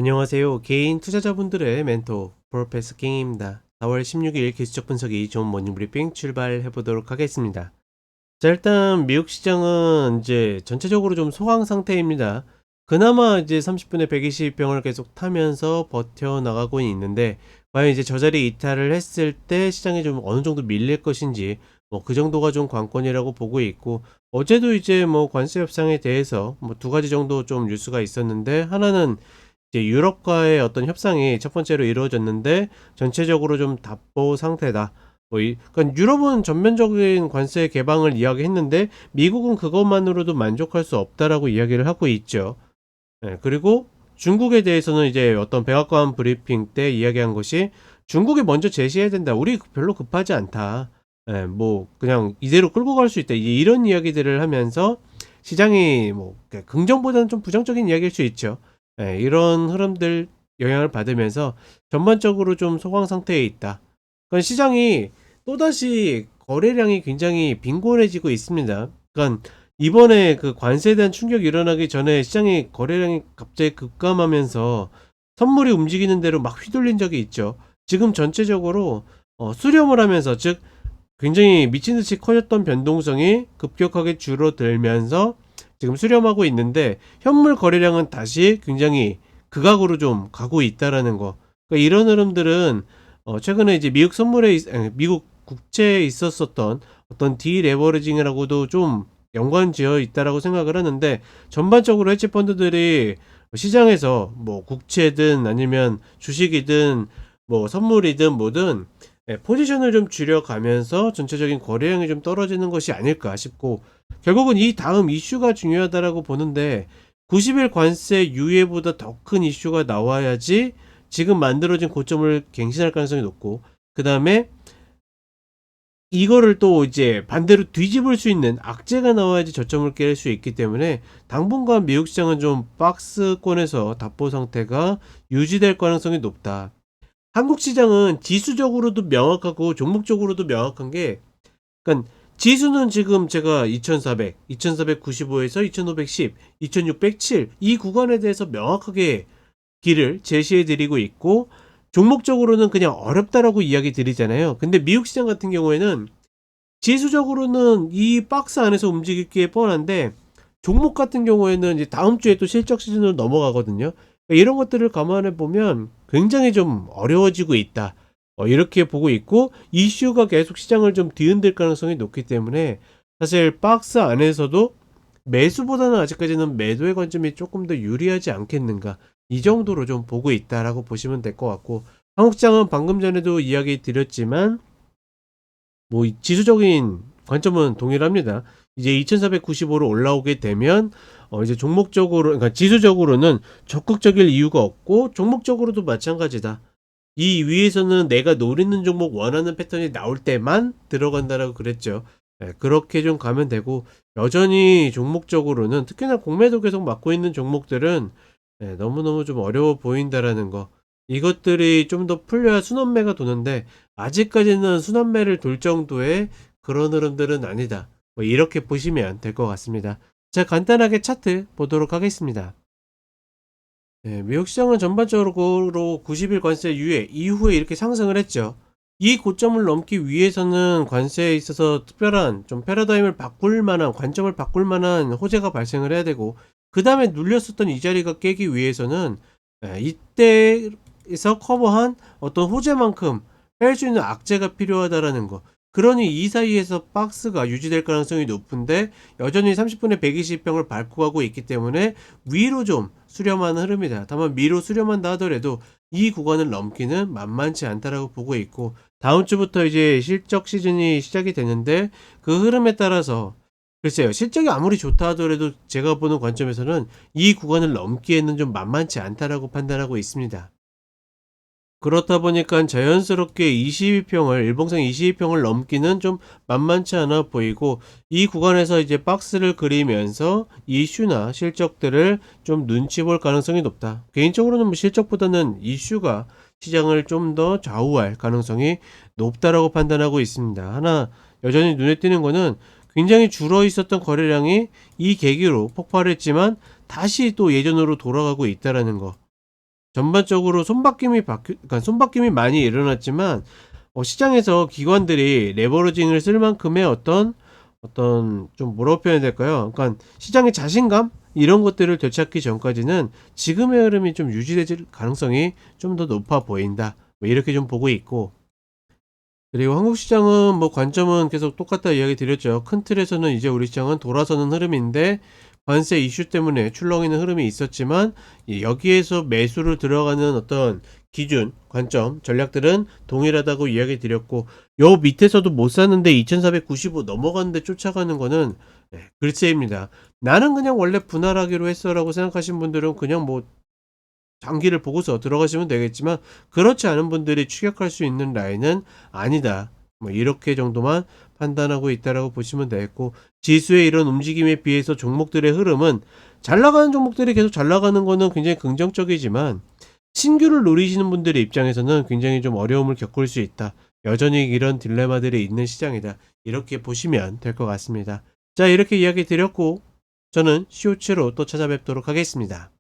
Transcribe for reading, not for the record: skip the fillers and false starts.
안녕하세요. 개인 투자자분들의 멘토 프로페서 킹입니다. 4월 16일 기술적 분석이 좋은 모닝 브리핑 출발해 보도록 하겠습니다. 자, 일단 미국 시장은 이제 전체적으로 좀 소강 상태입니다. 그나마 이제 30분에 120병을 계속 타면서 버텨나가고 있는데, 과연 이제 저 자리 이탈을 했을 때 시장이 좀 어느 정도 밀릴 것인지, 뭐 그 정도가 좀 관건이라고 보고 있고, 어제도 이제 뭐 관세 협상에 대해서 뭐 두 가지 정도 좀 뉴스가 있었는데, 하나는 이제 유럽과의 어떤 협상이 첫 번째로 이루어졌는데 전체적으로 좀 답보 상태다. 그러니까 유럽은 전면적인 관세 개방을 이야기했는데 미국은 그것만으로도 만족할 수 없다라고 이야기를 하고 있죠. 예, 그리고 중국에 대해서는 이제 어떤 백악관 브리핑 때 이야기한 것이 중국이 먼저 제시해야 된다. 우리 별로 급하지 않다. 예, 뭐 그냥 이대로 끌고 갈 수 있다. 이런 이야기들을 하면서 시장이 뭐 긍정보다는 좀 부정적인 이야기일 수 있죠. 예, 이런 흐름들 영향을 받으면서 전반적으로 좀 소강 상태에 있다. 그러니까 시장이 또다시 거래량이 굉장히 빈곤해지고 있습니다. 그러니까 이번에 그 관세에 대한 충격이 일어나기 전에 시장이 거래량이 갑자기 급감하면서 선물이 움직이는 대로 막 휘둘린 적이 있죠. 지금 전체적으로 수렴을 하면서, 즉 굉장히 미친듯이 커졌던 변동성이 급격하게 줄어들면서 지금 수렴하고 있는데, 현물 거래량은 다시 굉장히 극악으로 좀 가고 있다라는 거. 그러니까 이런 흐름들은 최근에 이제 미국 국채에 있었었던 어떤 디레버리징이라고도 좀 연관지어 있다라고 생각을 하는데, 전반적으로 헤지 펀드들이 시장에서 뭐 국채든 아니면 주식이든 뭐 선물이든 뭐든 포지션을 좀 줄여가면서 전체적인 거래량이 좀 떨어지는 것이 아닐까 싶고, 결국은 이 다음 이슈가 중요하다라고 보는데, 90일 관세 유예보다 더 큰 이슈가 나와야지 지금 만들어진 고점을 갱신할 가능성이 높고, 그 다음에 이거를 또 이제 반대로 뒤집을 수 있는 악재가 나와야지 저점을 깰 수 있기 때문에 당분간 미국 시장은 좀 박스권에서 답보 상태가 유지될 가능성이 높다. 한국 시장은 지수적으로도 명확하고 종목적으로도 명확한 게, 그러니까 지수는 지금 제가 2400, 2495에서 2510, 2607 이 구간에 대해서 명확하게 길을 제시해 드리고 있고, 종목적으로는 그냥 어렵다라고 이야기 드리잖아요. 근데 미국 시장 같은 경우에는 지수적으로는 이 박스 안에서 움직이기에 뻔한데, 종목 같은 경우에는 이제 다음 주에 또 실적 시즌으로 넘어가거든요. 그러니까 이런 것들을 감안해 보면 굉장히 좀 어려워지고 있다. 이렇게 보고 있고, 이슈가 계속 시장을 좀 뒤흔들 가능성이 높기 때문에 사실 박스 안에서도 매수보다는 아직까지는 매도의 관점이 조금 더 유리하지 않겠는가, 이 정도로 좀 보고 있다라고 보시면 될 것 같고, 한국 시장은 방금 전에도 이야기 드렸지만 뭐 지수적인 관점은 동일합니다. 이제 2495로 올라오게 되면 이제 종목적으로, 그러니까 지수적으로는 적극적일 이유가 없고 종목적으로도 마찬가지다. 이 위에서는 내가 노리는 종목 원하는 패턴이 나올 때만 들어간다라고 그랬죠. 그렇게 좀 가면 되고, 여전히 종목적으로는 특히나 공매도 계속 맞고 있는 종목들은 너무너무 좀 어려워 보인다라는 거. 이것들이 좀 더 풀려야 순환매가 도는데 아직까지는 순환매를 돌 정도의 그런 흐름들은 아니다. 뭐 이렇게 보시면 될 것 같습니다. 자, 간단하게 차트 보도록 하겠습니다. 미국 시장은 전반적으로 90일 관세 유예 이후에 이렇게 상승을 했죠. 이 고점을 넘기 위해서는 관세에 있어서 특별한 좀 패러다임을 바꿀 만한, 관점을 바꿀 만한 호재가 발생을 해야 되고, 그 다음에 눌렸었던 이 자리가 깨기 위해서는 이때에서 커버한 어떤 호재만큼 뺄 수 있는 악재가 필요하다라는 거. 그러니 이 사이에서 박스가 유지될 가능성이 높은데, 여전히 30분에 120평을 밟고 가고 있기 때문에 위로 좀 수렴하는 흐름이다. 다만 위로 수렴한다 하더라도 이 구간을 넘기는 만만치 않다라고 보고 있고, 다음 주부터 이제 실적 시즌이 시작이 되는데 그 흐름에 따라서 글쎄요, 실적이 아무리 좋다 하더라도 제가 보는 관점에서는 이 구간을 넘기에는 좀 만만치 않다라고 판단하고 있습니다. 그렇다 보니까 자연스럽게 22평을, 일봉상 22평을 넘기는 좀 만만치 않아 보이고, 이 구간에서 이제 박스를 그리면서 이슈나 실적들을 좀 눈치 볼 가능성이 높다. 개인적으로는 뭐 실적보다는 이슈가 시장을 좀 더 좌우할 가능성이 높다라고 판단하고 있습니다. 하나 여전히 눈에 띄는 거는, 굉장히 줄어 있었던 거래량이 이 계기로 폭발했지만 다시 또 예전으로 돌아가고 있다라는 거. 전반적으로 그러니까 손바뀜이 많이 일어났지만 시장에서 기관들이 레버리징을 쓸 만큼의 어떤 좀 뭐라고 표현해야 될까요? 그러니까 시장의 자신감 이런 것들을 되찾기 전까지는 지금의 흐름이 좀 유지될 가능성이 좀 더 높아 보인다. 뭐 이렇게 좀 보고 있고, 그리고 한국 시장은 뭐 관점은 계속 똑같다 이야기 드렸죠. 큰 틀에서는 이제 우리 시장은 돌아서는 흐름인데 관세 이슈 때문에 출렁이는 흐름이 있었지만 여기에서 매수를 들어가는 어떤 기준, 관점, 전략들은 동일하다고 이야기 드렸고, 요 밑에서도 못 샀는데 2495 넘어갔는데 쫓아가는 거는 글쎄입니다. 나는 그냥 원래 분할하기로 했어라고 생각하신 분들은 그냥 뭐 장기를 보고서 들어가시면 되겠지만, 그렇지 않은 분들이 추격할 수 있는 라인은 아니다. 뭐 이렇게 정도만 판단하고 있다라고 보시면 되겠고, 지수의 이런 겪임에 비해서 종목들의 흐름은 잘 나가는 종목들이 계속 잘 나가는 거는 굉장히 긍정적이지만 신규를 노리시는 분들의 입장에서는 굉장히 좀 어려움을 겪을 수 있다. 여전히 이런 딜레마들이 있는 시장이다. 이렇게 보시면 될 것 같습니다. 자, 이렇게 이야기 드렸고 저는 시오치로 또 찾아뵙도록 하겠습니다.